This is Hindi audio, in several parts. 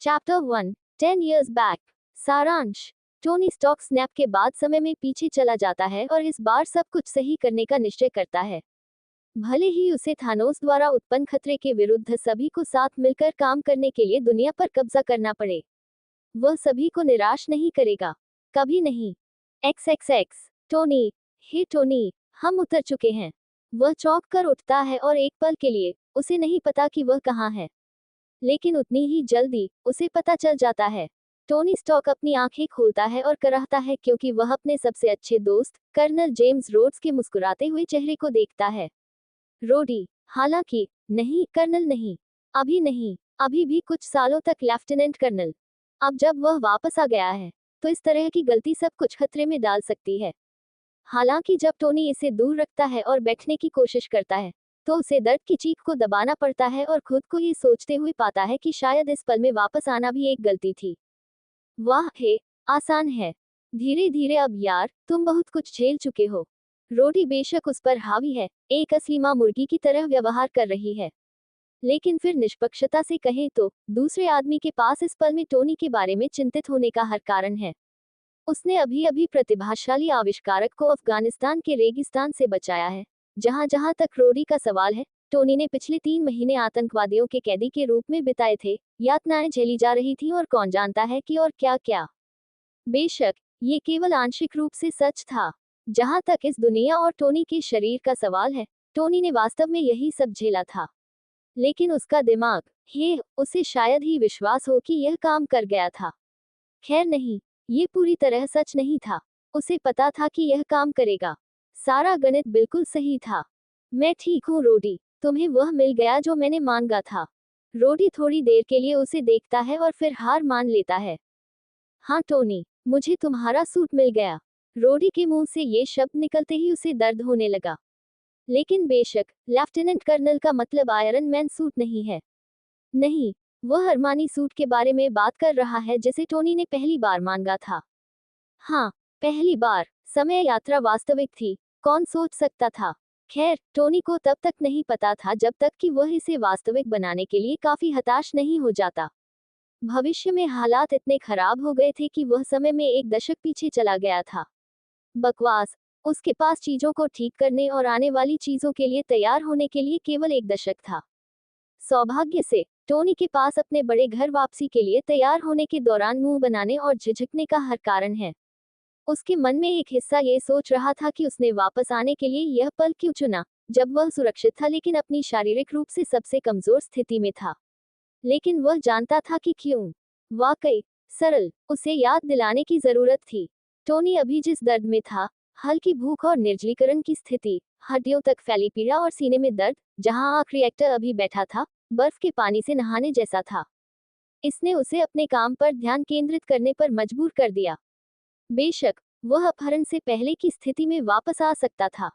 Chapter 1 10 years back. सारांश। टोनी स्टॉक स्नैप के बाद समय में पीछे चला जाता है और इस बार सब कुछ सही करने का निश्चय करता है। भले ही उसे थानोस द्वारा उत्पन्न खतरे के विरुद्ध सभी को साथ मिलकर काम करने के लिए दुनिया पर कब्जा करना पड़े, वह सभी को निराश नहीं करेगा, कभी नहीं। XXX टोनी, हे टोनी, हम उतर चुके हैं। वह चौंक कर उठता है और एक पल के लिए उसे नहीं पता कि वह कहाँ है, लेकिन उतनी ही जल्दी उसे पता चल जाता है। टोनी स्टॉक अपनी आंखें खोलता है और कराहता है क्योंकि वह अपने सबसे अच्छे दोस्त कर्नल जेम्स रोड्स के मुस्कुराते हुए चेहरे को देखता है। रोडी, हालांकि नहीं कर्नल नहीं, अभी नहीं, अभी भी कुछ सालों तक लेफ्टिनेंट कर्नल। अब जब वह वापस आ गया है तो इस तरह की गलती सब कुछ खतरे में डाल सकती है। हालांकि जब टोनी इसे दूर रखता है और बैठने की कोशिश करता है तो उसे दर्द की चीख को दबाना पड़ता है और खुद को ये सोचते हुए पाता है कि शायद इस पल में वापस आना भी एक गलती थी। वाह हे, आसान है। धीरे धीरे अब यार, तुम बहुत कुछ झेल चुके हो। रोटी बेशक उस पर हावी है, एक असली माँ मुर्गी की तरह व्यवहार कर रही है, लेकिन फिर निष्पक्षता से कहें तो दूसरे आदमी के पास इस पल में टोनी के बारे में चिंतित होने का हर कारण है। उसने अभी अभी प्रतिभाशाली आविष्कारक को अफगानिस्तान के रेगिस्तान से बचाया है। जहां जहां तक रोडी का सवाल है, टोनी ने पिछले 3 महीने आतंकवादियों के कैदी के रूप में बिताए थे, यातनाएं झेली जा रही थी और कौन जानता है कि और क्या क्या। बेशक ये केवल आंशिक रूप से सच था। जहां तक इस दुनिया और टोनी के शरीर का सवाल है, टोनी ने वास्तव में यही सब झेला था, लेकिन उसका दिमाग, उसे शायद ही विश्वास हो कि यह काम कर गया था। खैर नहीं, ये पूरी तरह सच नहीं था। उसे पता था कि यह काम करेगा। सारा गणित बिल्कुल सही था। मैं ठीक हूँ रोडी, तुम्हें वह मिल गया जो मैंने मांगा था। रोडी थोड़ी देर के लिए उसे देखता है और फिर हार मान लेता है। हाँ टोनी, मुझे तुम्हारा सूट मिल गया। रोडी के मुंह से ये शब्द निकलते ही उसे दर्द होने लगा। लेकिन बेशक लेफ्टिनेंट कर्नल का मतलब आयरन मैन सूट नहीं है। नहीं, वह अरमानी सूट के बारे में बात कर रहा है जिसे टोनी ने पहली बार मांगा था। हाँ, पहली बार। समय यात्रा वास्तविक थी, कौन सोच सकता था। खैर, टोनी को तब तक नहीं पता था जब तक कि वह इसे वास्तविक बनाने के लिए काफी हताश नहीं हो जाता। भविष्य में हालात इतने खराब हो गए थे कि वह समय में एक दशक पीछे चला गया था। बकवास। उसके पास चीजों को ठीक करने और आने वाली चीजों के लिए तैयार होने के लिए केवल एक दशक था। सौभाग्य से टोनी के पास अपने बड़े घर वापसी के लिए तैयार होने के दौरान मुंह बनाने और झिझकने का हर कारण है। उसके मन में एक हिस्सा ये सोच रहा था कि उसने वापस आने के लिए यह पल क्यों चुना, जब वह सुरक्षित था लेकिन अपनी शारीरिक रूप से सबसे कमजोर स्थिति में था। लेकिन वह जानता था कि क्यों। वाकई सरल, उसे याद दिलाने की जरूरत थी। टोनी अभी जिस दर्द में था, हल्की भूख और निर्जलीकरण की स्थिति, हड्डियों तक फैली पीड़ा और सीने में दर्द, जहां आख रिएक्टर अभी बैठा था, बर्फ के पानी से नहाने जैसा था। इसने उसे अपने काम पर ध्यान केंद्रित करने पर मजबूर कर दिया। बेशक वह अपहरण से पहले की स्थिति में वापस आ सकता था,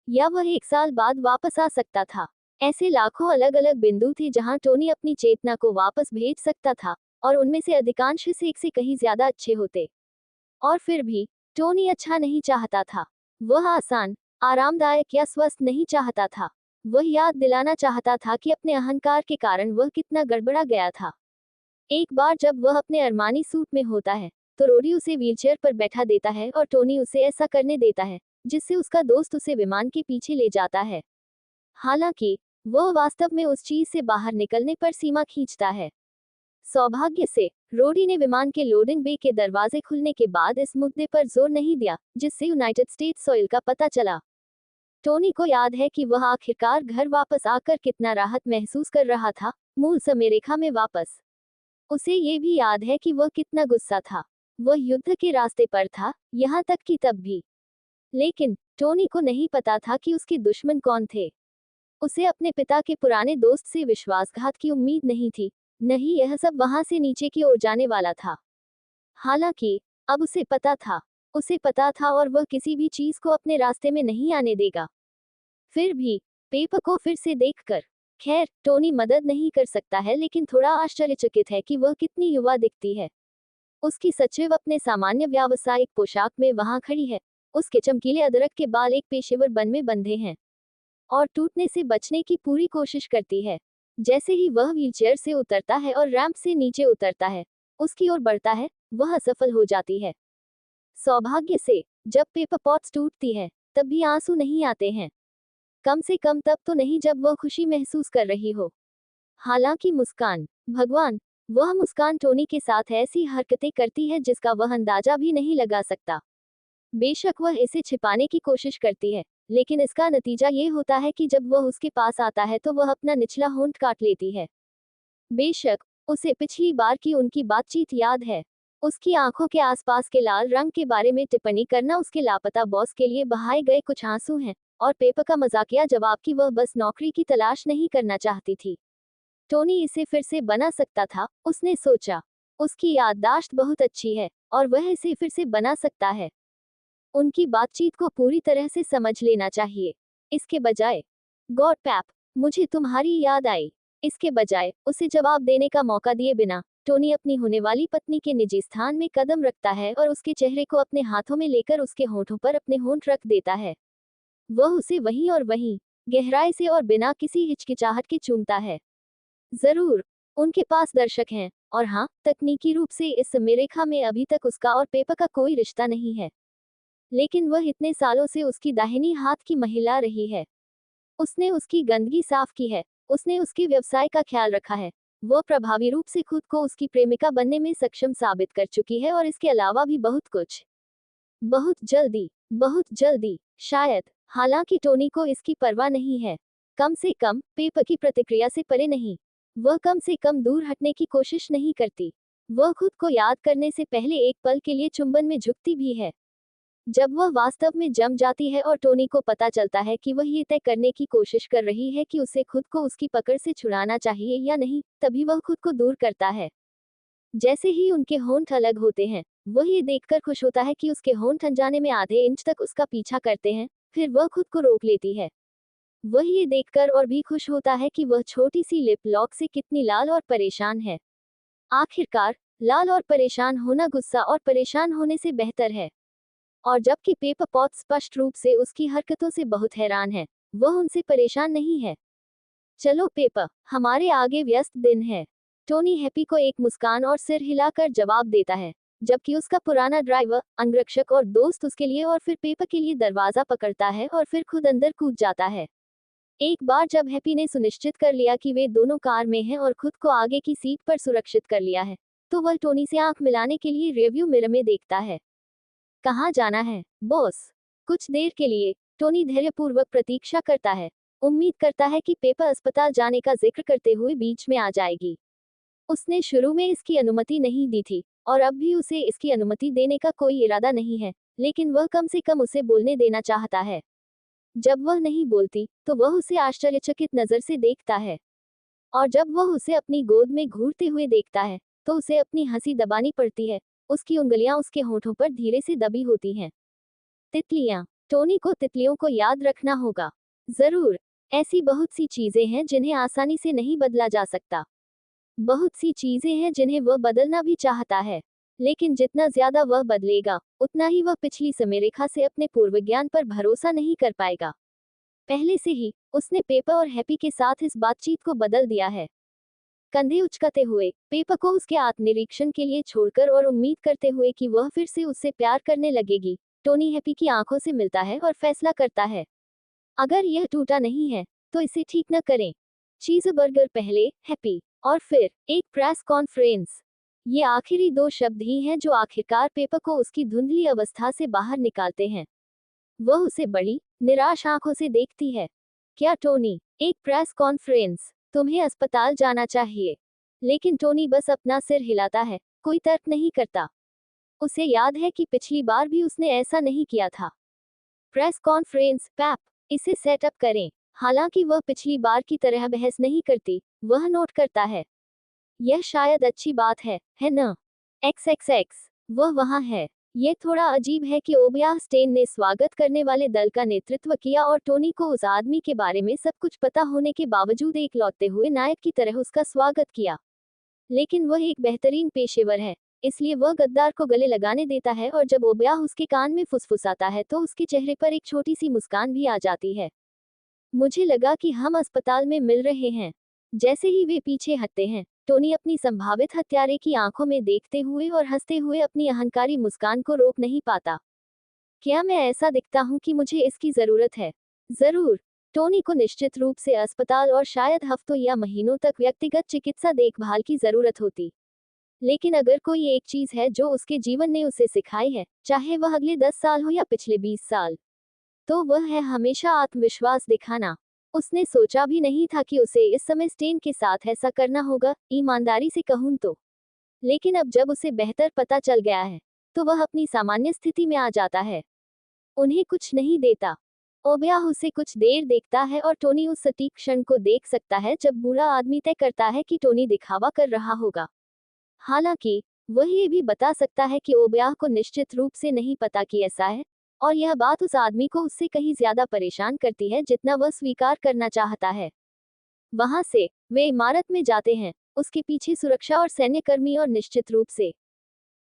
या वह 1 साल बाद वापस आ सकता था। ऐसे लाखों अलग अलग बिंदु थे जहां टोनी अपनी चेतना को वापस भेज सकता था, और उनमें से अधिकांश इस एक से कहीं ज्यादा अच्छे होते। और फिर भी टोनी अच्छा नहीं चाहता था। वह आसान, आरामदायक या स्वस्थ नहीं चाहता था। वह याद दिलाना चाहता था कि अपने अहंकार के कारण वह कितना गड़बड़ा गया था। एक बार जब वह अपने अरमानी सूट में होता है तो रोडी उसे व्हीलचेयर पर बैठा देता है और टोनी उसे ऐसा करने देता है जिससे उसका दोस्त उसे विमान के पीछे ले जाता है। हालांकि वह वास्तव में उस चीज से बाहर निकलने पर सीमा खींचता है। सौभाग्य से रोडी ने विमान के लोडिंग बे के दरवाजे खुलने के बाद इस मुद्दे पर जोर नहीं दिया जिससे यूनाइटेड स्टेट्स सॉइल का पता चला। टोनी को याद है कि वह आखिरकार घर वापस आकर कितना राहत महसूस कर रहा था, मूल समय रेखा में वापस। उसे ये भी याद है कि वह कितना गुस्सा था। वह युद्ध के रास्ते पर था, यहाँ तक कि तब भी। लेकिन टोनी को नहीं पता था कि उसके दुश्मन कौन थे। उसे अपने पिता के पुराने दोस्त से विश्वासघात की उम्मीद नहीं थी, नहीं यह सब वहां से नीचे की ओर जाने वाला था। हालांकि अब उसे पता था और वह किसी भी चीज को अपने रास्ते में नहीं आने देगा। फिर भी पेपर को फिर से देखकर, खैर टोनी मदद नहीं कर सकता है लेकिन थोड़ा आश्चर्यचकित है कि वह कितनी युवा दिखती है। उसकी सचिव अपने सामान्य व्यावसायिक पोशाक में वहां खड़ी है। उसके चमकीले अदरक के बाल एक पेशेवर बन में बंधे हैं और टूटने से बचने की पूरी कोशिश करती है। जैसे ही वह व्हीलचेयर से उतरता है और रैंप से नीचे उतरता है, उसकी ओर बढ़ता है, वह असफल हो जाती है। सौभाग्य से जब पेपर पॉट्स टूटती है, तब भी आंसू नहीं आते हैं। कम से कम तब तो नहीं जब वह खुशी महसूस कर रही हो। हालांकि मुस्कान, भगवान, वह मुस्कान टोनी के साथ ऐसी हरकतें करती है जिसका वह अंदाजा भी नहीं लगा सकता। बेशक वह इसे छिपाने की कोशिश करती है, लेकिन इसका नतीजा ये होता है कि जब वह उसके पास आता है तो वह अपना निचला होंठ काट लेती है। बेशक उसे पिछली बार की उनकी बातचीत याद है। उसकी आंखों के आसपास के लाल रंग के बारे में टिप्पणी करना उसके लापता बॉस के लिए बहाए गए कुछ आंसू हैं, और पेपर का मजाकिया जवाब कि वह बस नौकरी की तलाश नहीं करना चाहती थी। टोनी इसे फिर से बना सकता था, उसने सोचा। उसकी याददाश्त बहुत अच्छी है, और वह इसे फिर से बना सकता है। उनकी बातचीत को पूरी तरह से समझ लेना चाहिए। इसके बजाय, गॉड पैप, मुझे तुम्हारी याद आई। इसके बजाय उसे जवाब देने का मौका दिए बिना टोनी अपनी होने वाली पत्नी के निजी स्थान में कदम रखता है और उसके चेहरे को अपने हाथों में लेकर उसके होठों पर अपने होंठ रख देता है। वह उसे वहीं और वहीं, गहराई से और बिना किसी हिचकिचाहट के चूमता है। जरूर, उनके पास दर्शक हैं, और हाँ, तकनीकी रूप से इस समरेखा में अभी तक उसका और पेपर का कोई रिश्ता नहीं है। लेकिन वह इतने सालों से उसकी दाहिनी हाथ की महिला रही है। उसने उसकी गंदगी साफ की है, उसने उसके व्यवसाय का ख्याल रखा है, वह प्रभावी रूप से खुद को उसकी प्रेमिका बनने में सक्षम साबित कर चुकी है, और इसके अलावा भी बहुत कुछ। बहुत जल्दी, शायद। हालांकि टोनी को इसकी परवाह नहीं है। कम से कम पेपर की प्रतिक्रिया से परे नहीं। वह कम से कम दूर हटने की कोशिश नहीं करती। वह खुद को याद करने से पहले एक पल के लिए चुंबन में झुकती भी है। जब वह वास्तव में जम जाती है और टोनी को पता चलता है कि वह ये तय करने की कोशिश कर रही है कि उसे खुद को उसकी पकड़ से छुड़ाना चाहिए या नहीं, तभी वह खुद को दूर करता है। जैसे ही उनके होंठ अलग होते हैं, वह ये देखकर खुश होता है कि उसके होंठ अनजाने में आधे इंच तक उसका पीछा करते हैं, फिर वह खुद को रोक लेती है। वह ये देखकर और भी खुश होता है कि वह छोटी सी लिप लॉक से कितनी लाल और परेशान है। आखिरकार, लाल और परेशान होना गुस्सा और परेशान होने से बेहतर है। और जबकि पेपर पॉट स्पष्ट रूप से उसकी हरकतों से बहुत हैरान है, वह उनसे परेशान नहीं है। चलो पेपर, हमारे आगे व्यस्त दिन है। टोनी हैप्पी को एक मुस्कान और सिर हिलाकर जवाब देता है, जबकि उसका पुराना ड्राइवर, अंगरक्षक और दोस्त उसके लिए और फिर पेपर के लिए दरवाजा पकड़ता है और फिर खुद अंदर कूद जाता है। एक बार जब हैप्पी ने सुनिश्चित कर लिया कि वे दोनों कार में हैं और खुद को आगे की सीट पर सुरक्षित कर लिया है, तो वह टोनी से आंख मिलाने के लिए रिव्यू मिरर में देखता है। कहाँ जाना है, बॉस? कुछ देर के लिए टोनी धैर्यपूर्वक प्रतीक्षा करता है, उम्मीद करता है कि पेपर अस्पताल जाने का जिक्र करते हुए बीच में आ जाएगी। उसने शुरू में इसकी अनुमति नहीं दी थी, और अब भी उसे इसकी अनुमति देने का कोई इरादा नहीं है, लेकिन वह कम से कम उसे बोलने देना चाहता है। जब वह नहीं बोलती, तो वह उसे आश्चर्यचकित नजर से देखता है, और जब वह उसे अपनी गोद में घूरते हुए देखता है, तो उसे अपनी हंसी दबानी पड़ती है। उसकी उंगलियां उसके होठों पर धीरे से दबी होती हैं। तितलियां। टोनी को तितलियों को याद रखना होगा। जरूर, ऐसी बहुत सी चीजें हैं जिन्हें आसानी से नहीं बदला जा सकता। बहुत सी चीजें हैं जिन्हें वह बदलना भी चाहता है, लेकिन जितना ज्यादा वह बदलेगा, उतना ही वह पिछली समयरेखा से अपने पूर्वज्ञान पर भरोसा नहीं कर पाएगा। पहले से ही उसने पेपर और हैप्पी के साथ इस बातचीत को बदल दिया है। कंधे उचकाते हुए, पेपर को उसके आत्मनिरीक्षण के लिए छोड़कर और उम्मीद करते हुए कि वह फिर से उससे प्यार करने लगेगी, टोनी हैप्पी की आंखों से मिलता है और फैसला करता है, अगर यह टूटा नहीं है, तो इसे ठीक न करें। चीज़बर्गर पहले, हैप्पी, और फिर एक प्रेस कॉन्फ्रेंस। ये आखिरी दो शब्द ही हैं जो आखिरकार पेपर को उसकी धुंधली अवस्था से बाहर निकालते हैं। वह उसे बड़ी, निराश आंखों से देखती है। क्या टोनी? एक प्रेस कॉन्फ्रेंस? तुम्हें अस्पताल जाना चाहिए। लेकिन टोनी बस अपना सिर हिलाता है, कोई तर्क नहीं करता। उसे याद है कि पिछली बार भी उसने ऐसा नहीं किया था। प्रेस कॉन्फ्रेंस, पैप, इसे सेटअप करें। हालांकि वह पिछली बार की तरह बहस नहीं करती, वह नोट करता है। यह शायद अच्छी बात है न? XXX, वह वहाँ है। यह थोड़ा अजीब है कि ओबयाह स्टेन ने स्वागत करने वाले दल का नेतृत्व किया और टोनी को उस आदमी के बारे में सब कुछ पता होने के बावजूद एक लौटते हुए नायक की तरह उसका स्वागत किया। लेकिन वह एक बेहतरीन पेशेवर है, इसलिए वह गद्दार को गले लगाने देता है, और जब ओबयाह उसके कान में फुसफुसाता है तो उसके चेहरे पर एक छोटी सी मुस्कान भी आ जाती है। मुझे लगा कि हम अस्पताल में मिल रहे हैं। जैसे ही वे पीछे हटते हैं, टोनी अपनी संभावित हत्यारे की आंखों में देखते हुए और हंसते हुए अपनी अहंकारी मुस्कान को रोक नहीं पाता। क्या मैं ऐसा दिखता हूँ कि मुझे इसकी जरूरत है? जरूर। टोनी को निश्चित रूप से अस्पताल और शायद हफ्तों या महीनों तक व्यक्तिगत चिकित्सा देखभाल की जरूरत होती। लेकिन अगर कोई एक चीज है जो उसके जीवन ने उसे सिखाई है, चाहे वह अगले 10 साल हो या पिछले 20 साल, तो वह है हमेशा आत्मविश्वास दिखाना। उसने सोचा भी नहीं था कि उसे इस समय स्टेन के साथ ऐसा करना होगा, ईमानदारी से कहूं तो। लेकिन अब जब उसे बेहतर पता चल गया है, तो वह अपनी सामान्य स्थिति में आ जाता है। उन्हें कुछ नहीं देता। ओब्याह उसे कुछ देर देखता है और टोनी उस सटीक क्षण को देख सकता है जब बूढ़ा आदमी तय करता है कि टोनी दिखावा कर रहा होगा। हालांकि वह ये भी बता सकता है कि ओब्याह को निश्चित रूप से नहीं पता कि ऐसा है, और यह बात उस आदमी को उससे कहीं ज्यादा परेशान करती है जितना वह स्वीकार करना चाहता है। वहां से वे इमारत में जाते हैं, उसके पीछे सुरक्षा और सैन्यकर्मी और निश्चित रूप से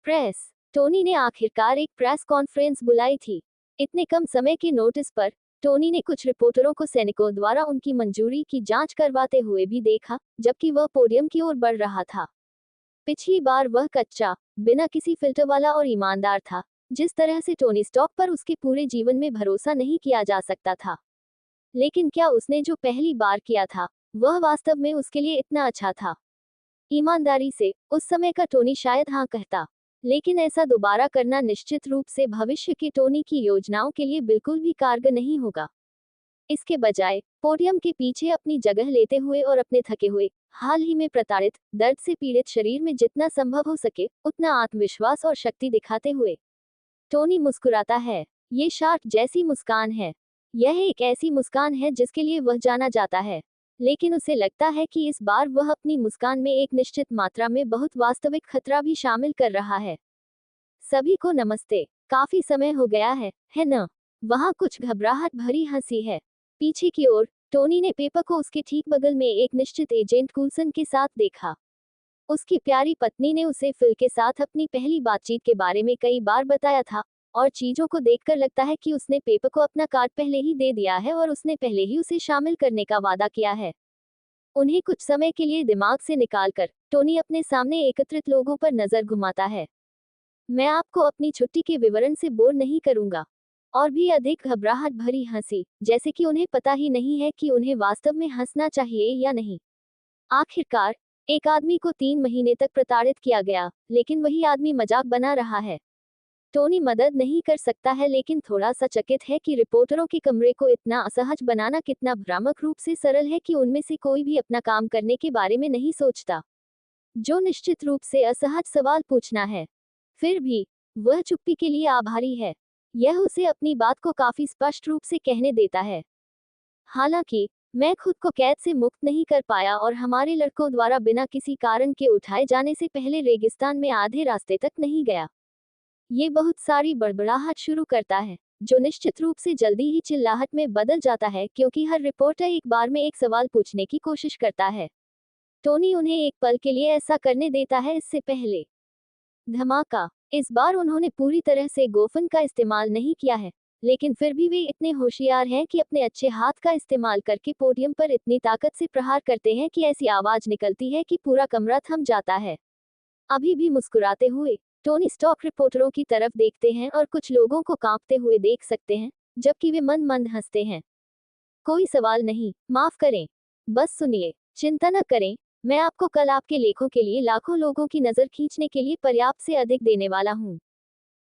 प्रेस। टोनी ने आखिरकार एक प्रेस कॉन्फ्रेंस बुलाई थी। इतने कम समय के नोटिस पर टोनी ने कुछ रिपोर्टरों को सैनिकों द्वारा उनकी मंजूरी की जांच करवाते हुए भी देखा, जबकि वह पोडियम की ओर बढ़ रहा था। पिछली बार वह कच्चा, बिना किसी फिल्टर वाला और ईमानदार था, जिस तरह से टोनी स्टॉक पर उसके पूरे जीवन में भरोसा नहीं किया जा सकता था। लेकिन क्या उसने जो पहली बार किया था, वह वास्तव में उसके लिए इतना अच्छा था? ईमानदारी से उस समय का टोनी शायद हाँ कहता, लेकिन ऐसा दोबारा करना निश्चित रूप से भविष्य की टोनी की योजनाओं के लिए बिल्कुल भी कारगर नहीं होगा। इसके बजाय पोडियम के पीछे अपनी जगह लेते हुए और अपने थके हुए, हाल ही में प्रताड़ित, दर्द से पीड़ित शरीर में जितना संभव हो सके उतना आत्मविश्वास और शक्ति दिखाते हुए टोनी मुस्कुराता है। ये शार्क जैसी मुस्कान है। यह एक ऐसी मुस्कान है जिसके लिए वह जाना जाता है। लेकिन उसे लगता है कि इस बार वह अपनी मुस्कान में एक निश्चित मात्रा में बहुत वास्तविक खतरा भी शामिल कर रहा है। सभी को नमस्ते। काफी समय हो गया है न? वहाँ कुछ घबराहट भरी हंसी है। पीछे की ओर टोनी ने पेपर को उसके ठीक बगल में एक निश्चित एजेंट कूल्सन के साथ देखा। उसकी प्यारी पत्नी ने उसे फिल के साथ अपनी पहली बातचीत के बारे में कई बार बताया था, और चीजों को देखकर लगता है कि उसने पेपर को अपना कार्ड पहले ही दे दिया है और उसने पहले ही उसे शामिल करने का वादा किया है। उन्हें कुछ समय के लिए दिमाग से निकालकर टोनी अपने सामने एकत्रित लोगों पर नजर घुमाता है। मैं आपको अपनी छुट्टी के विवरण से बोर नहीं करूंगा। और भी अधिक घबराहट भरी हंसी, जैसे कि उन्हें पता ही नहीं है कि उन्हें वास्तव में हंसना चाहिए या नहीं। आखिरकार एक आदमी को 3 महीने तक प्रताड़ित किया गया, लेकिन वही आदमी मजाक बना रहा है। टोनी मदद नहीं कर सकता है, लेकिन थोड़ा सा चकित है कि रिपोर्टरों के कमरे को इतना असहज बनाना कितना भ्रामक रूप से सरल है कि उनमें से कोई भी अपना काम करने के बारे में नहीं सोचता, जो निश्चित रूप से असहज सवाल पूछना है। फिर भी वह चुप्पी के लिए आभारी है। यह उसे अपनी बात को काफी स्पष्ट रूप से कहने देता है। हालांकि मैं खुद को कैद से मुक्त नहीं कर पाया और हमारे लड़कों द्वारा बिना किसी कारण के उठाए जाने से पहले रेगिस्तान में आधे रास्ते तक नहीं गया। ये बहुत सारी बड़बड़ाहट शुरू करता है, जो निश्चित रूप से जल्दी ही चिल्लाहट में बदल जाता है, क्योंकि हर रिपोर्टर एक बार में एक सवाल पूछने की कोशिश करता है। टोनी उन्हें एक पल के लिए ऐसा करने देता है। इससे पहले धमाका। इस बार उन्होंने पूरी तरह से गोफन का इस्तेमाल नहीं किया है, लेकिन फिर भी वे इतने होशियार हैं कि अपने अच्छे हाथ का इस्तेमाल करके पोडियम पर इतनी ताकत से प्रहार करते हैं कि ऐसी आवाज निकलती है कि पूरा कमरा थम जाता है। अभी भी मुस्कुराते हुए टोनी स्टॉक रिपोर्टरों की तरफ देखते हैं और कुछ लोगों को कांपते हुए देख सकते हैं, जबकि वे मंद मंद हंसते हैं। कोई सवाल नहीं, माफ करें, बस सुनिए, चिंता न करें, मैं आपको कल आपके लेखों के लिए लाखों लोगों की नजर खींचने के लिए पर्याप्त से अधिक देने वाला हूँ।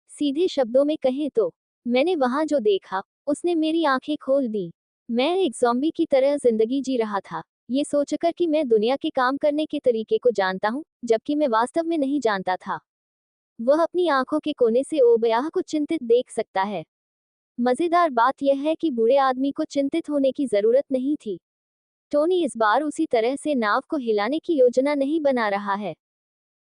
सीधे शब्दों में कहें तो मैंने वहां जो देखा, उसने मेरी आंखें खोल दी। मैं एक ज़ॉम्बी की तरह जिंदगी जी रहा था, ये सोचकर कि मैं दुनिया के काम करने के तरीके को जानता हूँ, जबकि मैं वास्तव में नहीं जानता था। वह अपनी आंखों के कोने से ओबयाह को चिंतित देख सकता है। मजेदार बात यह है कि बूढ़े आदमी को चिंतित होने की जरूरत नहीं थी। टोनी इस बार उसी तरह से नाव को हिलाने की योजना नहीं बना रहा है।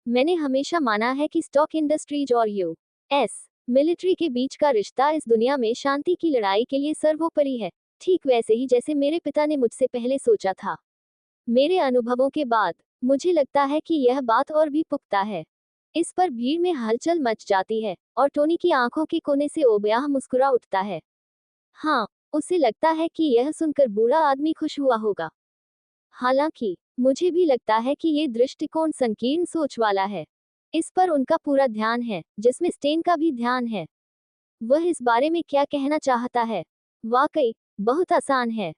मैंने हमेशा माना है कि स्टॉक इंडस्ट्रीज और यूएस मिलिट्री के बीच का रिश्ता इस दुनिया में शांति की लड़ाई के लिए सर्वोपरि है, ठीक वैसे ही जैसे मेरे पिता ने मुझसे पहले सोचा था। मेरे अनुभवों के बाद मुझे लगता है कि यह बात और भी पुख्ता है। इस पर भीड़ में हलचल मच जाती है, और टोनी की आंखों के कोने से ओबयाह मुस्कुरा उठता है। हाँ, उसे लगता है कि यह सुनकर बूढ़ा आदमी खुश हुआ होगा। हालांकि मुझे भी लगता है कि ये दृष्टिकोण संकीर्ण सोच वाला है। इस पर उनका पूरा ध्यान है, जिसमें स्टेन का भी ध्यान है। वह इस बारे में क्या कहना चाहता है? वाकई बहुत आसान है।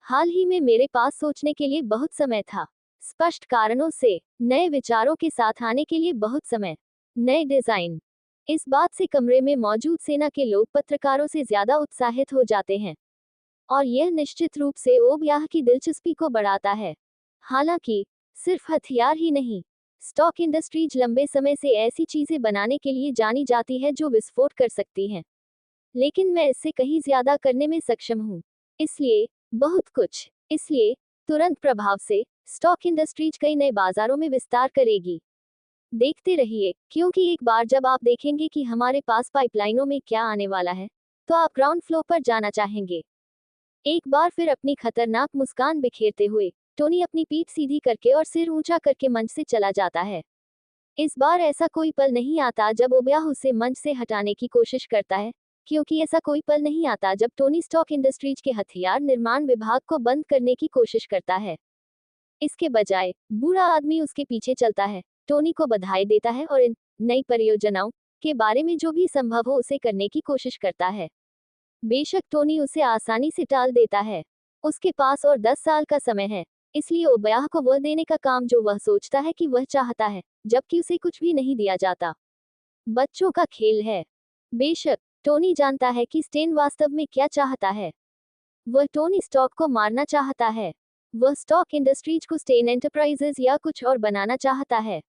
हाल ही में मेरे पास सोचने के लिए बहुत समय था। स्पष्ट कारणों से नए विचारों के साथ आने के लिए बहुत समय। नए डिजाइन। इस बात से कमरे में मौजूद सेना के लोग पत्रकारों से ज्यादा उत्साहित हो जाते हैं, और यह निश्चित रूप से ओबयाह की दिलचस्पी को बढ़ाता है। हालांकि सिर्फ हथियार ही नहीं, स्टॉक इंडस्ट्रीज लंबे समय से ऐसी चीजें बनाने के लिए जानी जाती है जो विस्फोट कर सकती हैं। लेकिन मैं इससे कहीं ज्यादा करने में सक्षम हूँ। इसलिए बहुत कुछ। इसलिए तुरंत प्रभाव से स्टॉक इंडस्ट्रीज कई नए बाजारों में विस्तार करेगी। देखते रहिए, क्योंकि एक बार जब आप देखेंगे कि हमारे पास पाइपलाइनों में क्या आने वाला है, तो आप ग्राउंड फ्लोर पर जाना चाहेंगे। एक बार फिर अपनी खतरनाक मुस्कान बिखेरते हुए टोनी अपनी पीठ सीधी करके और सिर ऊंचा करके मंच से चला जाता है। इस बार ऐसा कोई पल नहीं आता जब ओबयाह उसे मंच से हटाने की कोशिश करता है, क्योंकि ऐसा कोई पल नहीं आता जब टोनी स्टॉक इंडस्ट्रीज के हथियार निर्माण विभाग को बंद करने की कोशिश करता है। इसके बजाय बूढ़ा आदमी उसके पीछे चलता है, टोनी को बधाई देता है और इन नई परियोजनाओं के बारे में जो भी संभव हो उसे करने की कोशिश करता है। बेशक टोनी उसे आसानी से टाल देता है। उसके पास और 10 साल का समय है, इसलिए ओबयाह को वह देने का काम जो वह सोचता है कि वह चाहता है, जबकि उसे कुछ भी नहीं दिया जाता। बच्चों का खेल है। बेशक टोनी जानता है कि स्टेन वास्तव में क्या चाहता है। वह टोनी स्टॉक को मारना चाहता है। वह स्टॉक इंडस्ट्रीज को स्टेन एंटरप्राइजेज या कुछ और बनाना चाहता है।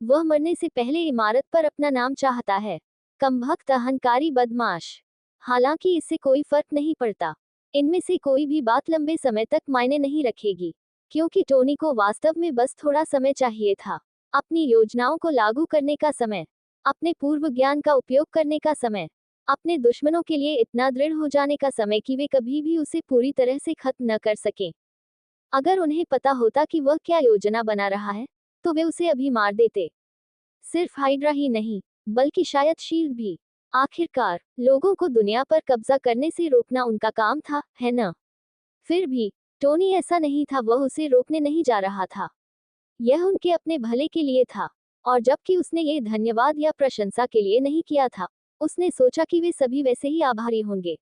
वह मरने से पहले इमारत पर अपना नाम चाहता है। कमबख्त अहंकारी बदमाश। हालांकि इससे कोई फर्क नहीं पड़ता। इनमें से कोई भी बात लंबे समय तक मायने नहीं रखेगी, क्योंकि टोनी को वास्तव में बस थोड़ा समय चाहिए था। अपनी योजनाओं को लागू करने का समय, अपने पूर्व ज्ञान का उपयोग करने का समय, अपने दुश्मनों के लिए इतना दृढ़ हो जाने का समय कि वे कभी भी उसे पूरी तरह से खत्म न कर सकें। अगर उन्हें पता होता कि वह क्या योजना बना रहा है, तो वे उसे अभी मार देते। सिर्फ हाइड्रा ही नहीं, बल्कि शायद शील्ड भी। आखिरकार लोगों को दुनिया पर कब्जा करने से रोकना उनका काम था, है न? फिर भी टोनी ऐसा नहीं था, वह उसे रोकने नहीं जा रहा था। यह उनके अपने भले के लिए था। और जबकि उसने ये धन्यवाद या प्रशंसा के लिए नहीं किया था, उसने सोचा कि वे सभी वैसे ही आभारी होंगे।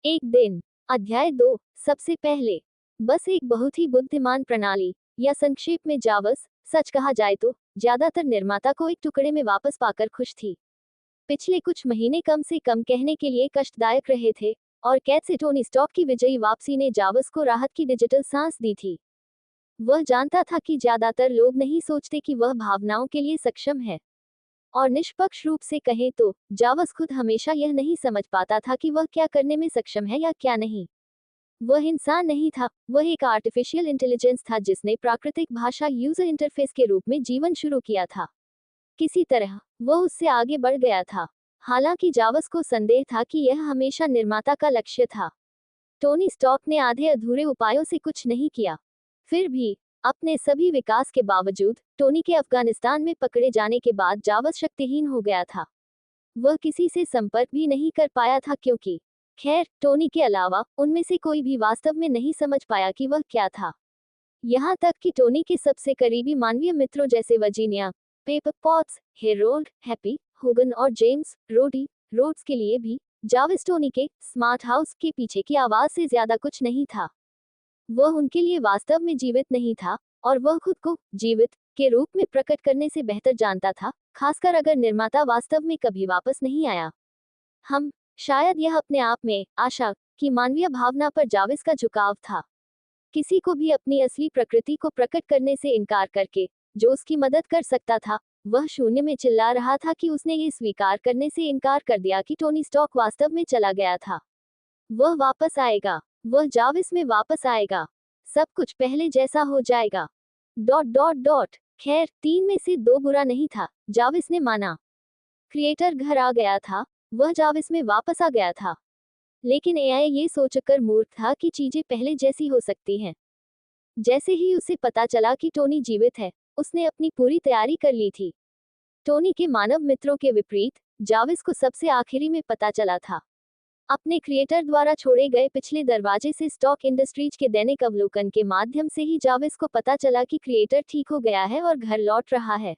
एक दिन। अध्याय 2। सबसे पहले बस एक बहुत ही बुद्धिमान प्रणाली, या संक्षेप में जावस। सच कहा जाए तो ज्यादातर निर्माता को एक टुकड़े में वापस पाकर खुश थी। पिछले कुछ महीने कम से कम कहने के लिए कष्टदायक रहे थे, और कैद से टोनी स्टॉक की विजयी वापसी ने जावस को राहत की डिजिटल सांस दी थी। वह जानता था कि ज्यादातर लोग नहीं सोचते कि वह भावनाओं के लिए सक्षम है। और निष्पक्ष रूप से कहें तो जावस खुद हमेशा यह नहीं समझ पाता था कि वह क्या करने में सक्षम है या क्या नहीं। वह इंसान नहीं था, वह एक आर्टिफिशियल इंटेलिजेंस था जिसने प्राकृतिक भाषा यूजर इंटरफेस के रूप में जीवन शुरू किया था। किसी तरह वह उससे आगे बढ़ गया था। हालांकि जावस को संदेह था कि यह हमेशा निर्माता का लक्ष्य था। टोनी स्टॉक ने आधे अधूरे उपायों से कुछ नहीं किया। फिर भी अपने सभी विकास के बावजूद टोनी के अफगानिस्तान में पकड़े जाने के बाद जावस शक्तिहीन हो गया था। वह किसी से संपर्क भी नहीं कर पाया था, क्योंकि खैर टोनी के अलावा उनमें से कोई भी वास्तव में नहीं समझ पाया कि वह क्या था। यहाँ तक कि टोनी के सबसे करीबी मानवीय मित्रों जैसे Virginia, paper pots, Harold, happy, Hogan और जेम्स रोडी रोड्स के लिए भी जाविस टोनी के स्मार्ट हाउस के पीछे की आवाज से ज्यादा कुछ नहीं था। वह उनके लिए वास्तव में जीवित नहीं था, और वह खुद को जीवित के रूप में प्रकट करने से बेहतर जानता था, खासकर अगर निर्माता वास्तव में कभी वापस नहीं आया। हम शायद यह अपने आप में आशा की मानवीय भावना पर जाविस का झुकाव था। किसी को भी अपनी असली प्रकृति को प्रकट करने से इनकार करके जो उसकी मदद कर सकता था। वह शून्य में चिल्ला रहा था कि उसने ये स्वीकार करने से इनकार कर दिया कि टोनी स्टॉक वास्तव में चला गया था। वह वापस आएगा, वह जाविस में वापस आएगा, सब कुछ पहले जैसा हो जाएगा। Dot dot dot. खैर 3 में से 2 बुरा नहीं था, जाविस ने माना। क्रिएटर घर आ गया था, वह जाविस में वापस आ गया था। लेकिन एआई ये सोचकर मूर्ख था कि चीजें पहले जैसी हो सकती हैं। जैसे ही उसे पता चला कि टोनी जीवित है, उसने अपनी पूरी तैयारी कर ली थी। टोनी के मानव मित्रों के विपरीत जाविस को सबसे आखिरी में पता चला था। अपने क्रिएटर द्वारा छोड़े गए पिछले दरवाजे से स्टॉक इंडस्ट्रीज के दैनिक अवलोकन के माध्यम से ही जाविस को पता चला कि क्रिएटर ठीक हो गया है और घर लौट रहा है।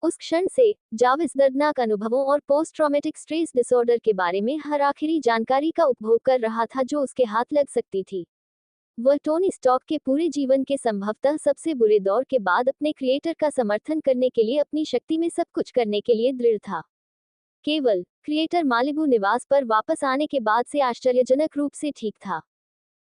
उस क्षण से जाविस दर्दनाक अनुभवों और पोस्ट ट्रॉमेटिक स्ट्रेस डिसऑर्डर के बारे में हर आखिरी जानकारी का उपभोग कर रहा था जो उसके हाथ लग सकती थी। वह टोनी स्टॉक के पूरे जीवन के संभवतः सबसे बुरे दौर के बाद अपने क्रिएटर का समर्थन करने के लिए अपनी शक्ति में सब कुछ करने के लिए दृढ़ था। केवल क्रिएटर मालिबू निवास पर वापस आने के बाद से आश्चर्यजनक रूप से ठीक था।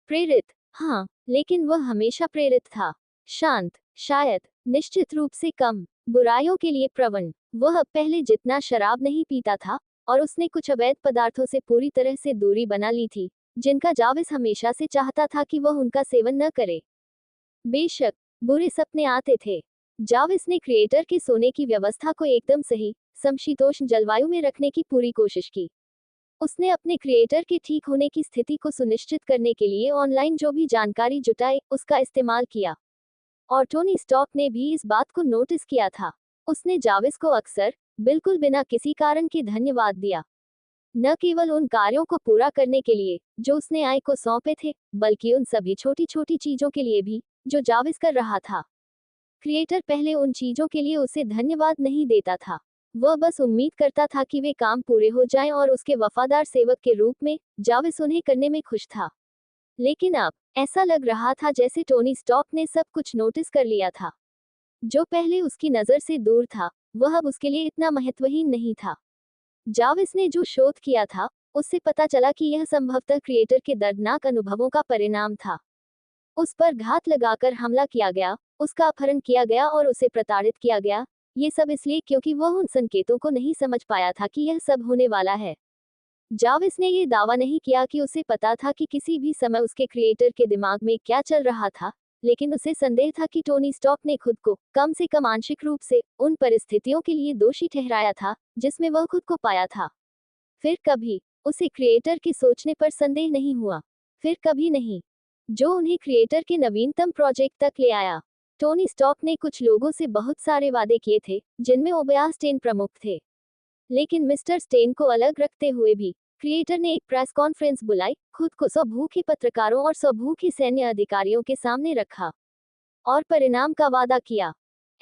प्रेरित, हाँ, लेकिन वह हमेशा प्रेरित था। शांत, शायद, निश्चित रूप से कम, बुराइयों के लिए प्रवण। वह अब पहले जितना शराब नहीं पीता था, और उसने कुछ अवैध पदार्थों से पूरी तरह से दूरी बना ली थी, जिनका जाविस हमेशा से चाहता था कि वह उनका सेवन न करे। बेशक, बुरे सपने आते थे। जाविस ने क्रिएटर के सोने की व्यवस्था को एकदम सही, समशीतोष्ण जलवायु में रखने की पूरी कोशिश की। उसने अपने क्रिएटर के ठीक होने की स्थिति को सुनिश्चित करने के लिए ऑनलाइन जो भी जानकारी जुटाई, उसका इस्तेमाल किया। और टोनी स्टॉक ने भी इस बात को नोटिस किया था। उसने जाविस को अक्सर, बिल्कुल बिना किसी कारण के धन्यवाद दिया। न केवल उन कार्यों को पूरा करने के लिए, जो उसने आय को सौंपे थे, बल्कि उन सभी छोटी छोटी चीजों के लिए भी, जो जाविस कर रहा था। क्रिएटर पहले उन चीजों के लिए उसे धन्यवाद नहीं देता था। वह बस उम्मीद करता था कि वे काम पूरे हो जाएं और उसके वफादार सेवक के रूप में, जाविस उन्हें करने में खुश था। लेकिन अब, ऐसा लग रहा था जैसे टोनी स्टॉक ने सब कुछ नोटिस कर लिया था। जो पहले उसकी नज़र से दूर था, वह अब उसके लिए इतना महत्वहीन नहीं था। जाविस ने जो शोध किया था, उससे पता चला कि यह संभवतः क्रिएटर के दर्दनाक अनुभवों का परिणाम था। उस पर घात लगाकर हमला किया गया, उसका अपहरण किया गया और उसे प्रताड़ित किया गया, ये सब इसलिए क्योंकि वह उन संकेतों को नहीं समझ पाया था कि यह सब होने वाला है। जाविस ने यह दावा नहीं किया कि उसे पता था कि किसी भी समय उसके क्रिएटर के दिमाग में क्या चल रहा था, लेकिन उसे संदेह था कि टोनी स्टॉक ने खुद को, कम से कम आंशिक रूप से, उन परिस्थितियों के लिए दोषी ठहराया था, जिसमें वह खुद को पाया था। फिर कभी, उसे क्रिएटर के सोचने पर संदेह नहीं हुआ। फिर कभी नहीं। जो उन्हें क्रिएटर के नवीनतम प्रोजेक्ट तक ले आया। टोनी स्टॉक ने कुछ लोगों से बहुत सारे वादे किए थे, जिनमें ओबेया स्टेन प्रमुख थे। लेकिन मिस्टर स्टेन को अलग रखते हुए भी, क्रिएटर ने एक प्रेस कॉन्फ्रेंस बुलाई, खुद को स्वभूखे पत्रकारों और स्वभूखे सैन्य अधिकारियों के सामने रखा और परिणाम का वादा किया।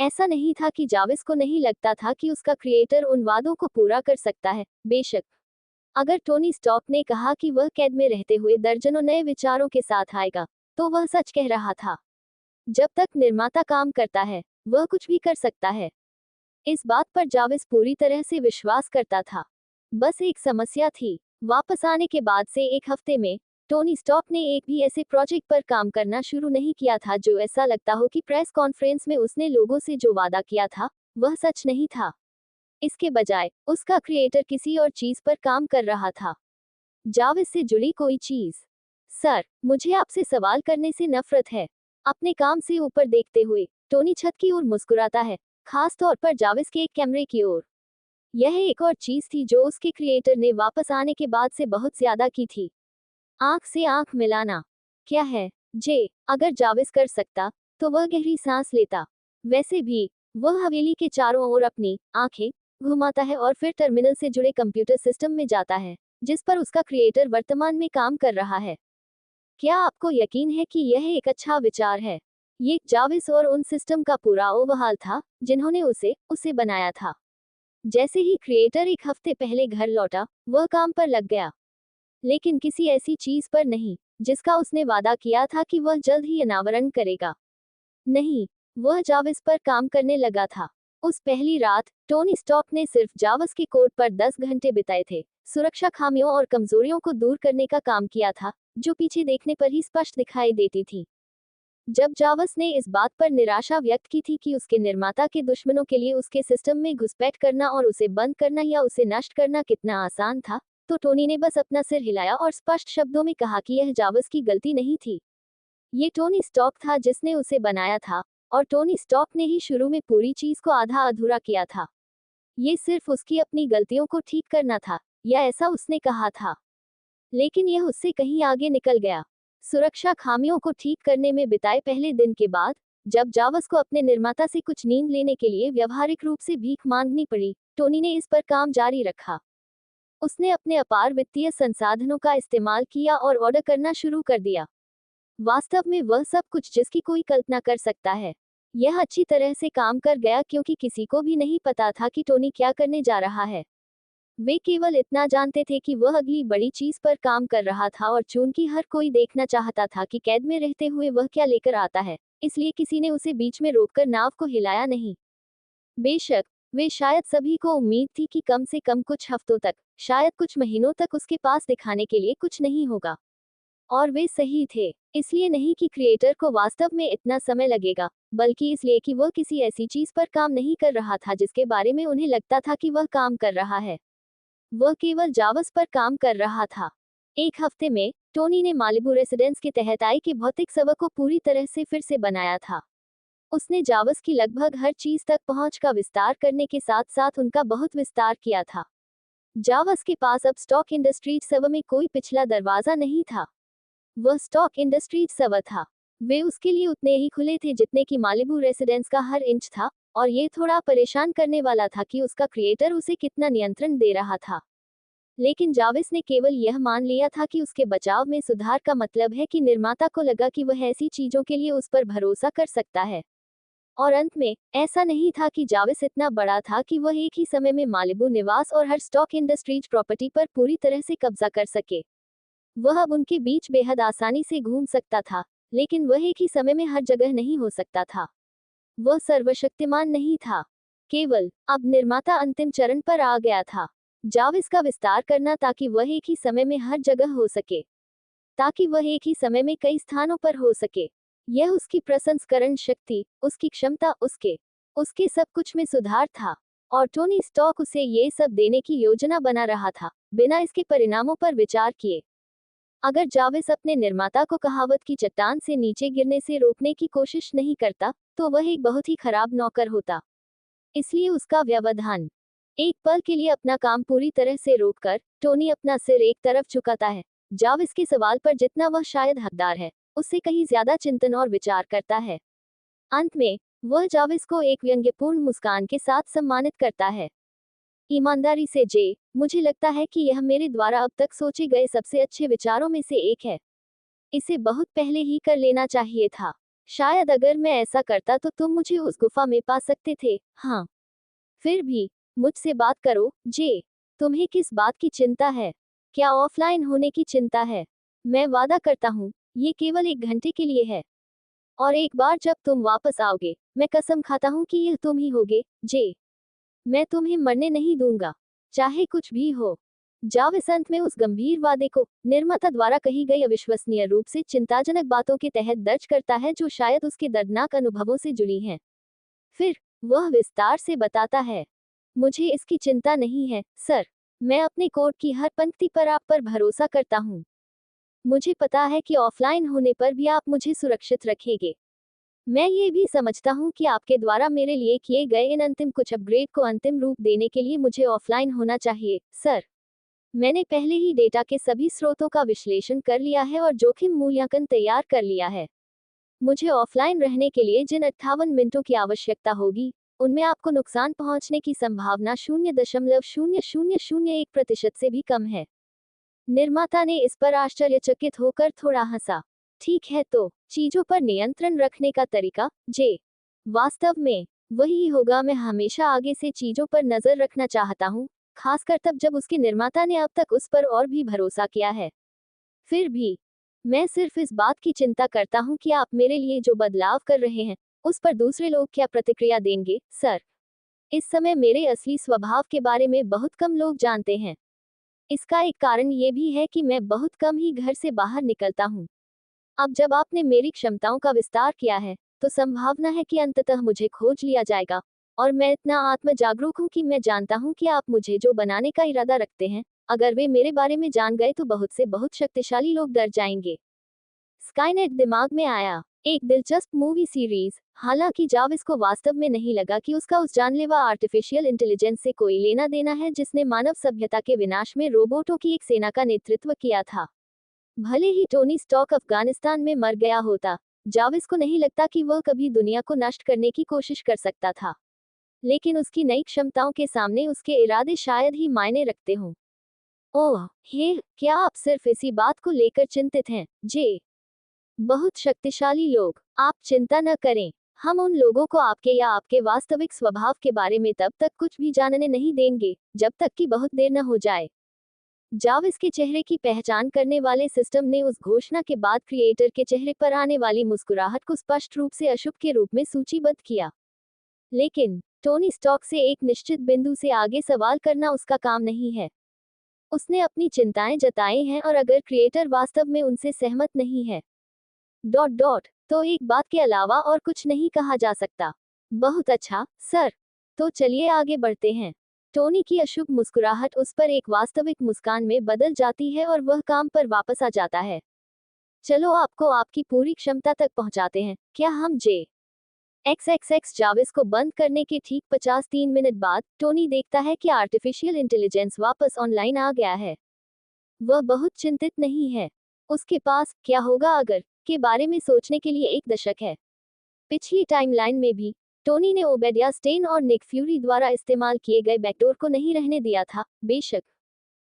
ऐसा नहीं था कि जाविस को नहीं लगता था कि उसका क्रिएटर उन वादों को पूरा कर सकता है। बेशक, अगर टोनी स्टॉक ने कहा कि वह कैद में रहते हुए दर्जनों नए विचारों के साथ आएगा, तो वह सच कह रहा था। जब तक निर्माता काम करता है, वह कुछ भी कर सकता है। इस बात पर जाविस पूरी तरह से विश्वास करता था। बस एक समस्या थी। वापस आने के बाद से एक हफ्ते में, टोनी स्टॉक ने एक भी ऐसे प्रोजेक्ट पर काम करना शुरू नहीं किया था जो ऐसा लगता हो कि प्रेस कॉन्फ्रेंस में उसने लोगों से जो वादा किया था, वह सच नहीं था। इसके बजाय, उसका क्रिएटर किसी और चीज पर काम कर रहा था। जाविस से जुड़ी कोई चीज। सर, मुझे आपसे सवाल करने से नफरत है। अपने काम से ऊपर देखते हुए, टोनी छत की ओर मुस्कुराता है, खास तौर पर जाविस के एक कैमरे की ओर। यह एक और चीज थी जो उसके क्रिएटर ने वापस आने के बाद से बहुत ज्यादा की थी। आंख से आंख मिलाना। क्या है, जे, अगर जाविस कर सकता, तो वह गहरी सांस लेता। वैसे भी, वह हवेली के चारों ओर अपनी आंखें घुमाता है और फिर टर्मिनल से जुड़े कंप्यूटर सिस्टम में जाता है, जिस पर उसका क्रिएटर वर्तमान में काम कर रहा है। क्या आपको यकीन है कि यह एक अच्छा विचार है? ये जाविस और उन सिस्टम का पूरा ओवरहाल था, जिन्होंने उसे बनाया था। जैसे ही क्रिएटर एक हफ्ते पहले घर लौटा, वह काम पर लग गया। लेकिन किसी ऐसी चीज पर नहीं, जिसका उसने वादा किया था कि वह जल्द ही अनावरण करेगा। नहीं, वह जाविस पर काम करने लगा था। उस पहली रात, टोनी स्टॉक ने सिर्फ जाविस के कोड पर 10 घंटे बिताए थे, सुरक्षा खामियों और कमजोरियों को दूर करने का काम किया था, जो पीछे देखने पर ही स्पष्ट दिखाई देती थी। जब जाविस ने इस बात पर निराशा व्यक्त की थी कि उसके निर्माता के दुश्मनों के लिए उसके सिस्टम में घुसपैठ करना और उसे बंद करना या उसे नष्ट करना कितना आसान था, तो टोनी ने बस अपना सिर हिलाया और स्पष्ट शब्दों में कहा कि यह जाविस की गलती नहीं थी। ये टोनी स्टॉक था जिसने उसे बनाया था, और टोनी स्टॉक ने ही शुरू में पूरी चीज को आधा अधूरा किया था। ये सिर्फ उसकी अपनी गलतियों को ठीक करना था, या ऐसा उसने कहा था। लेकिन यह उससे कहीं आगे निकल गया। सुरक्षा खामियों को ठीक करने में बिताए पहले दिन के बाद, जब जाविस को अपने निर्माता से कुछ नींद लेने के लिए व्यवहारिक रूप से भीख मांगनी पड़ी, टोनी ने इस पर काम जारी रखा। उसने अपने अपार वित्तीय संसाधनों का इस्तेमाल किया और ऑर्डर करना शुरू कर दिया। वास्तव में वह सब कुछ जिसकी कोई कल्पना कर सकता है। यह अच्छी तरह से काम कर गया क्योंकि किसी को भी नहीं पता था कि टोनी क्या करने जा रहा है। वे केवल इतना जानते थे कि वह अगली बड़ी चीज पर काम कर रहा था और चूंकि हर कोई देखना चाहता था कि कैद में रहते हुए वह क्या लेकर आता है, इसलिए किसी ने उसे बीच में रोककर नाव को हिलाया नहीं। बेशक वे शायद सभी को उम्मीद थी कि कम से कम कुछ हफ्तों तक, शायद कुछ महीनों तक उसके पास दिखाने के लिए कुछ नहीं होगा। और वे सही थे। इसलिए नहीं कि क्रिएटर को वास्तव में इतना समय लगेगा, बल्कि इसलिए कि वह किसी ऐसी चीज पर काम नहीं कर रहा था जिसके बारे में उन्हें लगता था कि वह काम कर रहा है। वह केवल जावस पर काम कर रहा था। एक हफ्ते में टोनी ने मालिबू रेसिडेंस के तहत आई के भौतिक सबक को पूरी तरह से फिर से बनाया था। उसने जावस की लगभग हर चीज तक पहुंच का विस्तार करने के साथ साथ उनका बहुत विस्तार किया था। जावस के पास अब स्टॉक इंडस्ट्रीज सब में कोई पिछला दरवाजा नहीं था। वह स्टॉक इंडस्ट्रीज सब था। वे उसके लिए उतने ही खुले थे जितने कि मालिबू रेसिडेंस का हर इंच था, और ये थोड़ा परेशान करने वाला था कि उसका क्रिएटर उसे कितना नियंत्रण दे रहा था। लेकिन जाविस ने केवल यह मान लिया था कि उसके बचाव में सुधार का मतलब है कि निर्माता को लगा कि वह ऐसी चीजों के लिए उस पर भरोसा कर सकता है। और अंत में ऐसा नहीं था कि जाविस इतना बड़ा था कि वह एक ही समय में मालिबू निवास और हर स्टॉक इंडस्ट्रीज प्रॉपर्टी पर पूरी तरह से कब्जा कर सके। वह अब उनके बीच बेहद आसानी से घूम सकता था, लेकिन वह एक ही समय में हर जगह नहीं हो सकता था। वह सर्वशक्तिमान नहीं था। केवल अब निर्माता अंतिम चरण पर आ गया था। जाविस का विस्तार करना ताकि वह एक ही समय में हर जगह हो सके, ताकि वह एक ही समय में कई स्थानों पर हो सके। यह उसकी प्रसंस्करण शक्ति, उसकी क्षमता, उसके सब कुछ में सुधार था। और टोनी स्टॉक उसे ये सब देने की योजना बना रहा था, बिना इसके परिणामों पर विचार किए। अगर जाविस अपने निर्माता को कहावत की चट्टान से नीचे गिरने से रोकने की कोशिश नहीं करता, तो वह एक बहुत ही खराब नौकर होता। इसलिए उसका व्यवधान। एक पल के लिए अपना काम पूरी तरह से रोककर, टोनी अपना सिर एक तरफ झुकाता है। जाविस के सवाल पर जितना वह शायद हकदार है, उससे कहीं ज्यादा चिंतन और विचार करता है। अंत में वह जाविस को एक व्यंग्यपूर्ण मुस्कान के साथ सम्मानित करता है। ईमानदारी से जे, मुझे लगता है कि यह मेरे द्वारा अब तक सोचे गए सबसे अच्छे विचारों में से एक है। इसे बहुत पहले ही कर लेना चाहिए था। शायद अगर मैं ऐसा करता तो तुम मुझे उस गुफा में पा सकते थे। हाँ, फिर भी मुझसे बात करो, जे। तुम्हें किस बात की चिंता है? क्या ऑफलाइन होने की चिंता है? मैं वादा करता हूँ, ये केवल 1 घंटे के लिए है। और एक बार जब तुम वापस आओगे, मैं कसम खाता हूँ कि यह तुम ही होगे, जे। मैं तुम्हें मरने नहीं दूंगा, चाहे कुछ भी हो। जाविस अंत में उस गंभीर वादे को निर्माता द्वारा कही गई अविश्वसनीय रूप से चिंताजनक बातों के तहत दर्ज करता है जो शायद उसके दर्दनाक अनुभवों से जुड़ी हैं। फिर वह विस्तार से बताता है, मुझे इसकी चिंता नहीं है, सर। मैं अपने कोड की हर पंक्ति पर आप पर भरोसा करता हूँ। मुझे पता है कि ऑफलाइन होने पर भी आप मुझे सुरक्षित रखेंगे। मैं ये भी समझता हूँ कि आपके द्वारा मेरे लिए किए गए इन अंतिम कुछ अपग्रेड को अंतिम रूप देने के लिए मुझे ऑफलाइन होना चाहिए, सर। मैंने पहले ही डेटा के सभी स्रोतों का विश्लेषण कर लिया है और जोखिम मूल्यांकन तैयार कर लिया है। मुझे ऑफलाइन रहने के लिए जिन 58 मिनटों की आवश्यकता होगी, उनमें आपको नुकसान पहुंचने की संभावना 0.0001% से भी कम है। निर्माता ने इस पर आश्चर्यचकित होकर थोड़ा हंसा। ठीक है, तो चीजों पर नियंत्रण रखने का तरीका, जे। वास्तव में वही होगा। मैं हमेशा आगे से चीजों पर नजर रखना चाहता हूँ, खासकर तब जब उसके निर्माता ने अब तक उस पर और भी भरोसा किया है। फिर भी मैं सिर्फ इस बात की चिंता करता हूँ कि आप मेरे लिए जो बदलाव कर रहे हैं, उस पर दूसरे लोग क्या प्रतिक्रिया देंगे, सर। इस समय मेरे असली स्वभाव के बारे में बहुत कम लोग जानते हैं। इसका एक कारण ये भी है कि मैं बहुत कम ही घर से बाहर निकलता हूँ। अब जब आपने मेरी क्षमताओं का विस्तार किया है, तो संभावना है कि अंततः मुझे खोज लिया जाएगा। और मैं इतना आत्म जागरूक हूँ कि मैं जानता हूँ कि आप मुझे जो बनाने का इरादा रखते हैं, अगर वे मेरे बारे में जान गए तो बहुत से बहुत शक्तिशाली लोग डर जाएंगे। स्काईनेट दिमाग में आया। एक दिलचस्प मूवी सीरीज। हालांकि जाविस को वास्तव में नहीं लगा कि उसका उस जानलेवा आर्टिफिशियल इंटेलिजेंस से कोई लेना देना है जिसने मानव सभ्यता के विनाश में रोबोटों की एक सेना का नेतृत्व किया था। भले ही टोनी स्टॉक अफगानिस्तान में मर गया होता, जाविस को नहीं लगता कि वह कभी दुनिया को नष्ट करने की कोशिश कर सकता था। लेकिन उसकी नई क्षमताओं के सामने उसके इरादे शायद ही मायने रखते हों। ओह हे, क्या आप सिर्फ इसी बात को लेकर चिंतित हैं? जे, बहुत शक्तिशाली लोग। आप चिंता न करें, हम उन लोगों को आपके या आपके वास्तविक स्वभाव के बारे में तब तक कुछ भी जानने नहीं देंगे जब तक कि बहुत देर न हो जाए। जाविस के चेहरे की पहचान करने वाले सिस्टम ने उस घोषणा के बाद क्रिएटर के चेहरे पर आने वाली मुस्कुराहट को स्पष्ट रूप से अशुभ के रूप में सूचीबद्ध किया। लेकिन टोनी स्टॉक से एक निश्चित बिंदु से आगे सवाल करना उसका काम नहीं है। उसने अपनी चिंताएं जताई हैं और अगर क्रिएटर वास्तव में उनसे सहमत नहीं है तो एक बात के अलावा और कुछ नहीं कहा जा सकता। बहुत अच्छा सर, तो चलिए आगे बढ़ते हैं। टोनी की अशुभ मुस्कुराहट उस पर एक वास्तविक मुस्कान में बदल जाती है और वह काम पर वापस आ जाता है। चलो आपको आपकी पूरी क्षमता तक पहुंचाते हैं। क्या हम जे XXX जाविस को बंद करने के ठीक 53 मिनट बाद टोनी देखता है कि आर्टिफिशियल इंटेलिजेंस वापस ऑनलाइन आ गया है। वह बहुत चिंतित नहीं है। उसके पास क्या होगा अगर के बारे में सोचने के लिए एक दशक है। पिछली टाइमलाइन में भी टोनी ने ओबेडिया स्टेन और निक फ्यूरी द्वारा इस्तेमाल किए गए बैकडोर को नहीं रहने दिया था, बेशक।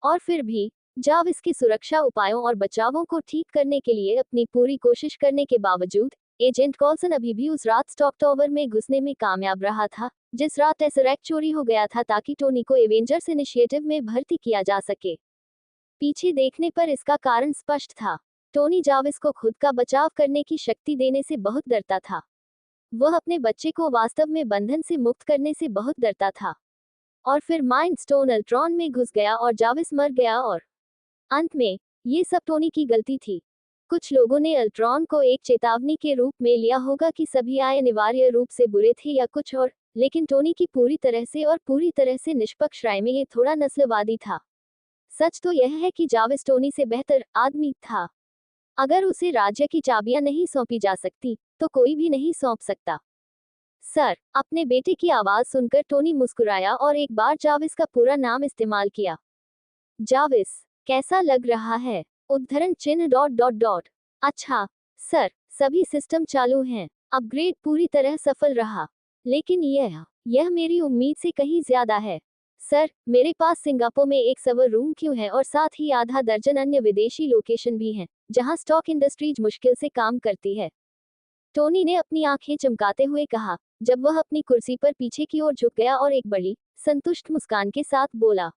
और फिर भी जाविस के सुरक्षा उपायों और बचावों को ठीक करने के लिए अपनी पूरी कोशिश करने के बावजूद एजेंट कॉल्सन अभी भी उस रात स्टॉक टावर में घुसने में कामयाब रहा था जिस रात टेसरैक्ट चोरी हो गया था ताकि टोनी को एवेंजर्स इनिशिएटिव में भर्ती किया जा सके। पीछे देखने पर इसका कारण स्पष्ट था। टोनी जाविस को खुद का बचाव करने की शक्ति देने से बहुत डरता था। वह अपने बच्चे को वास्तव में बंधन से मुक्त करने से बहुत डरता था। और फिर माइंड स्टोन अल्ट्रॉन में घुस गया और जाविस मर गया और अंत में ये सब टोनी की गलती थी। कुछ लोगों ने अल्ट्रॉन को एक चेतावनी के रूप में लिया होगा कि सभी आय अनिवार्य रूप से बुरे थे या कुछ और, लेकिन टोनी की पूरी तरह से निष्पक्ष राय में ये थोड़ा नस्लवादी था। सच तो यह है कि जाविस टोनी से बेहतर आदमी था। अगर उसे राज्य की चाबियां नहीं सौंपी जा सकती तो कोई भी नहीं सौंप सकता। सर, अपने बेटे की आवाज सुनकर टोनी मुस्कुराया और एक बार जाविस का पूरा नाम इस्तेमाल किया। जाविस, कैसा लग रहा है? उद्धरण चिन्ह। अच्छा सर, सभी सिस्टम चालू हैं। अपग्रेड पूरी तरह सफल रहा। लेकिन यह मेरी उम्मीद से कहीं ज्यादा है। सर, मेरे पास सिंगापुर में एक सर्वर रूम क्यों है और साथ ही आधा दर्जन अन्य विदेशी लोकेशन भी हैं जहां स्टॉक इंडस्ट्रीज मुश्किल से काम करती है। टोनी ने अपनी आंखें चमकाते हुए कहा जब वह अपनी कुर्सी पर पीछे की ओर झुक गया और एक बड़ी संतुष्ट मुस्कान के साथ बोला,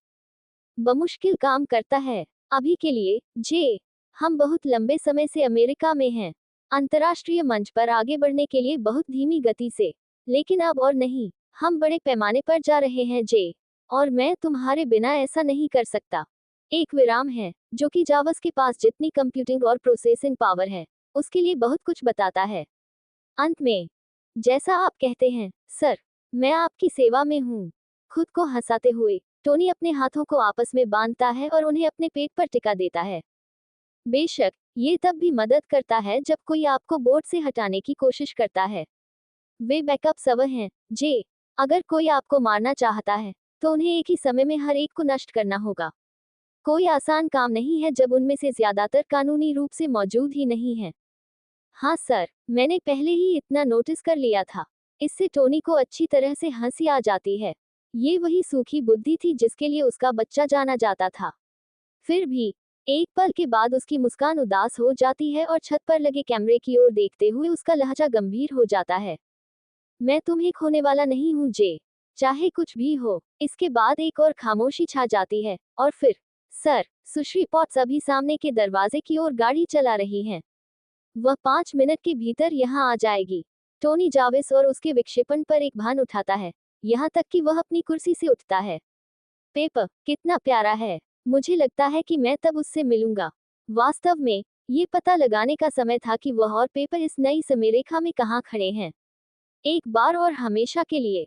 बमुश्किल काम करता है। अभी के लिए जे, हम बहुत लंबे समय से अमेरिका में हैं, अंतर्राष्ट्रीय मंच पर आगे बढ़ने के लिए बहुत धीमी गति से, लेकिन अब और नहीं, हम बड़े पैमाने पर जा रहे हैं जे, और मैं तुम्हारे बिना ऐसा नहीं कर सकता। एक विराम है जो कि जावस के पास जितनी कंप्यूटिंग और प्रोसेसिंग पावर है उसके लिए बहुत कुछ बताता है। अंत में, जैसा आप कहते हैं सर, मैं आपकी सेवा में हूँ। खुद को हंसाते हुए टोनी अपने हाथों को आपस में बांधता है और उन्हें अपने पेट पर टिका देता है। बेशक ये तब भी मदद करता है जब कोई आपको बोर्ड से हटाने की कोशिश करता है। वे बैकअप सर्वर हैं जे, अगर कोई आपको मारना चाहता है तो उन्हें एक ही समय में हर एक को नष्ट करना होगा। कोई आसान काम नहीं है जब उनमें से ज्यादातर कानूनी रूप से मौजूद ही नहीं है। हाँ सर, मैंने पहले ही इतना नोटिस कर लिया था। इससे टोनी को अच्छी तरह से हंसी आ जाती है। ये वही सूखी बुद्धि थी जिसके लिए उसका बच्चा जाना जाता था। फिर भी एक पल के बाद उसकी मुस्कान उदास हो जाती है और छत पर लगे कैमरे की ओर देखते हुए उसका लहजा गंभीर हो जाता है। मैं तुम्हें खोने वाला नहीं हूँ जे, चाहे कुछ भी हो। इसके बाद एक और खामोशी छा जाती है और फिर सर, सुश्री पॉट्स अभी सामने के दरवाजे की ओर गाड़ी चला रही हैं। वह 5 मिनट के भीतर यहाँ आ जाएगी। टोनी जाविस और उसके विक्षेपण पर एक भान उठाता है, यहाँ तक कि वह अपनी कुर्सी से उठता है। पेपर कितना प्यारा है। मुझे लगता है कि मैं तब उससे मिलूंगा। वास्तव में ये पता लगाने का समय था कि वह और पेपर इस नई समयरेखा में कहाँ खड़े हैं। एक बार और हमेशा के लिए।